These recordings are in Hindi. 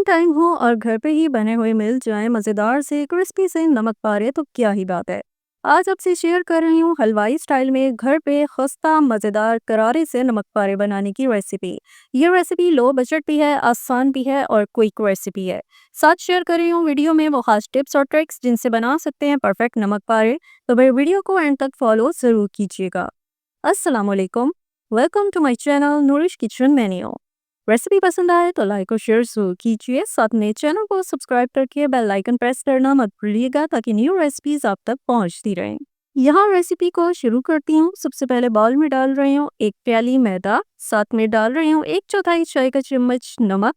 टाइम हो और घर पे ही बने हुए मिल जाए मज़ेदार से क्रिस्पी से नमक पारे तो क्या ही बात है। आज आपसे शेयर कर रही हूँ हलवाई स्टाइल में घर पे खस्ता मज़ेदार करारे से नमक पारे बनाने की रेसिपी। ये रेसिपी लो बजट भी है, आसान भी है और क्विक रेसिपी है। साथ शेयर कर रही हूँ वीडियो में वो खास टिप्स और ट्रिक्स जिनसे बना सकते हैं परफेक्ट नमक पारे। तो भाई वीडियो को एंड तक फॉलो ज़रूर कीजिएगा। अस्सलाम वालेकुम, welcome to my channel nourish kitchen menu. Recipe पसंद आए तो लाइक और शेयर जरूर कीजिए, साथ में चैनल को सब्सक्राइब करके बेल आइकन प्रेस करना मत भूलिएगा ताकि न्यू रेसिपीज आप तक पहुंचती रहें। यहाँ रेसिपी को शुरू करती हूँ। सबसे पहले बाउल में डाल रही हूँ एक प्याली मैदा, साथ में डाल रही हूँ एक चौथाई चाय का चम्मच नमक,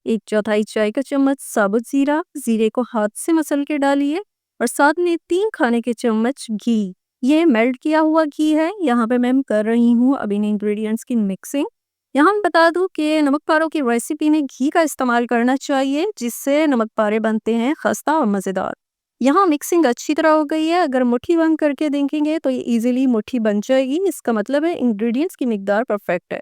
एक चौथाई चाय का चम्मच साबुत जीरा, जीरे को हाथ से मसल के डालिए, और साथ में 3 खाने के चम्मच घी। ये मेल्ट किया हुआ घी है। यहाँ पे मैं कर रही हूँ अब इन इंग्रेडिएंट्स की मिक्सिंग। यहाँ मैं बता दूं कि नमक पारों की रेसिपी में घी का इस्तेमाल करना चाहिए, जिससे नमक पारे बनते हैं खस्ता और मज़ेदार। यहाँ मिक्सिंग अच्छी तरह हो गई है। अगर मुट्ठी बंद करके देखेंगे तो ये इजीली मुट्ठी बन जाएगी। इसका मतलब है इंग्रेडिएंट्स की मिकदार परफेक्ट है।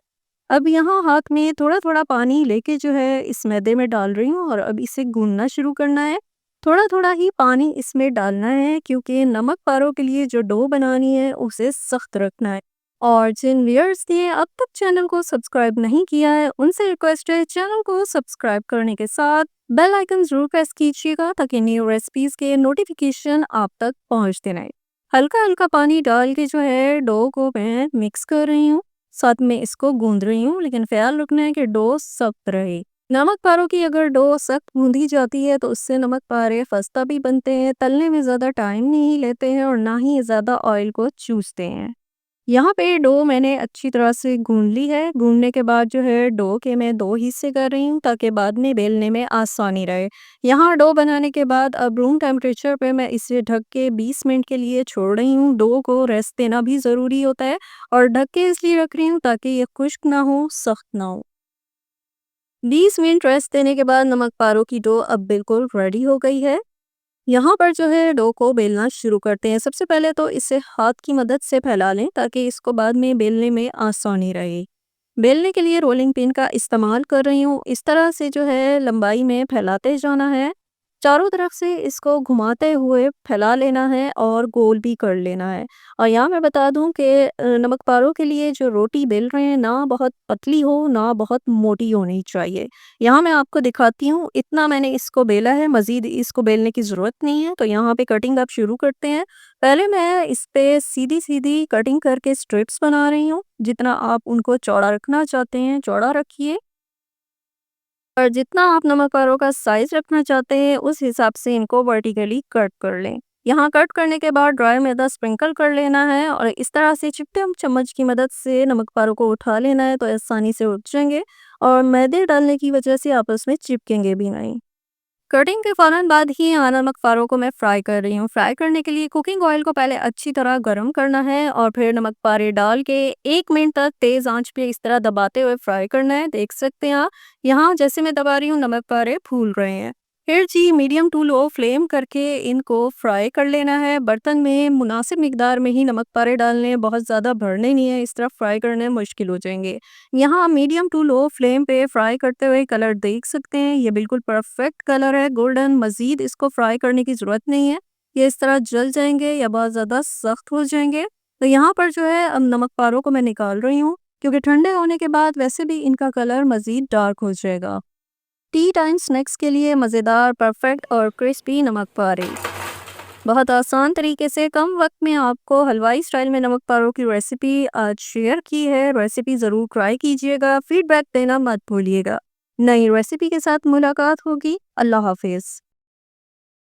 अब यहाँ हाथ में थोड़ा थोड़ा पानी लेके जो है इस मैदे में डाल रही हूँ और अब इसे गूंदना शुरू करना है। थोड़ा थोड़ा ही पानी इसमें डालना है क्योंकि नमक पारों के लिए जो डो बनानी है उसे सख्त रखना है। और जिन व्यूअर्स ने अब तक चैनल को सब्सक्राइब नहीं किया है उनसे रिक्वेस्ट है चैनल को सब्सक्राइब करने के साथ बेल आइकन जरूर प्रेस कीजिएगा ताकि न्यू रेसिपीज के नोटिफिकेशन आप तक पहुंचते रहें। हल्का हल्का पानी डाल के जो है डो को मैं मिक्स कर रही हूँ, साथ में इसको गूंद रही हूँ, लेकिन ख्याल रखना है कि डो सख्त रहे। नमक पारों की अगर डो सख्त गूंदी जाती है तो उससे नमक पारे खस्ता भी बनते हैं, तलने में ज़्यादा टाइम नहीं लेते हैं और ना ही ज़्यादा ऑयल को चूसते हैं। यहाँ पे डो मैंने अच्छी तरह से गूंद ली है। गूंदने के बाद जो है डो के मैं 2 हिस्से कर रही हूँ ताकि बाद में बेलने में आसानी रहे। यहाँ डो बनाने के बाद अब रूम टेम्परेचर पे मैं इसे ढक के 20 मिनट के लिए छोड़ रही हूँ। डो को रेस्ट देना भी ज़रूरी होता है और ढक के इसलिए रख रही हूँ ताकि ये खुश्क ना हो, सख्त ना हो। 20 मिनट रेस्ट देने के बाद नमक पारों की डो अब बिल्कुल रेडी हो गई है। यहाँ पर जो है डो को बेलना शुरू करते हैं। सबसे पहले तो इसे हाथ की मदद से फैला लें ताकि इसको बाद में बेलने में आसानी रहे। बेलने के लिए रोलिंग पिन का इस्तेमाल कर रही हूँ। इस तरह से जो है लंबाई में फैलाते जाना है। चारों तरफ से इसको घुमाते हुए फैला लेना है और गोल भी कर लेना है। और यहाँ मैं बता दूँ कि नमक पारों के लिए जो रोटी बेल रहे हैं ना बहुत पतली हो ना बहुत मोटी होनी चाहिए। यहाँ मैं आपको दिखाती हूँ, इतना मैंने इसको बेला है, मज़ीद इसको बेलने की ज़रूरत नहीं है। तो यहाँ पे कटिंग अब शुरू करते हैं। पहले मैं इस पे सीधी-सीधी कटिंग करके स्ट्रिप्स बना रही हूँ। जितना आप उनको चौड़ा रखना चाहते हैं, चौड़ा रखिए, और जितना आप नमक पारों का साइज़ रखना चाहते हैं, उस हिसाब से इनको वर्टिकली कट कर लें। यहाँ कट करने के बाद ड्राई मैदा स्प्रिंकल कर लेना है और इस तरह से चिपटे हुए चम्मच की मदद से नमक पारों को उठा लेना है तो आसानी से उठ जाएंगे और मैदे डालने की वजह से आपस में चिपकेंगे भी नहीं। कटिंग के फ़ौरन बाद ही नमक फ़ारों को मैं फ्राई कर रही हूँ। फ्राई करने के लिए कुकिंग ऑयल को पहले अच्छी तरह गर्म करना है और फिर नमक पारे डाल के 1 मिनट तक तेज़ आंच पे इस तरह दबाते हुए फ्राई करना है। देख सकते हैं आप, यहाँ जैसे मैं दबा रही हूँ नमक पारे फूल रहे हैं। फिर जी मीडियम टू लो फ्लेम करके इनको फ्राई कर लेना है। बर्तन में मुनासिब मिकदार में ही नमक पारे डालने हैं, बहुत ज़्यादा भरने नहीं है, इस तरह फ्राई करने मुश्किल हो जाएंगे। यहाँ मीडियम टू लो फ्लेम पे फ्राई करते हुए कलर देख सकते हैं, ये बिल्कुल परफेक्ट कलर है, गोल्डन। मज़ीद इसको फ्राई करने की ज़रूरत नहीं है, ये इस तरह जल जाएंगे या बहुत ज़्यादा सख्त हो जाएंगे। तो यहाँ पर जो है अब नमक पारों को मैं निकाल रही हूँ क्योंकि ठंडे होने के बाद वैसे भी इनका कलर मज़ीद डार्क हो जाएगा। टी टाइम स्नैक्स के लिए मज़ेदार, परफेक्ट और क्रिस्पी नमक पारे। बहुत आसान तरीके से कम वक्त में आपको हलवाई स्टाइल में नमक पारों की रेसिपी आज शेयर की है। रेसिपी ज़रूर ट्राई कीजिएगा, फीडबैक देना मत भूलिएगा। नई रेसिपी के साथ मुलाकात होगी। अल्लाह हाफिज़।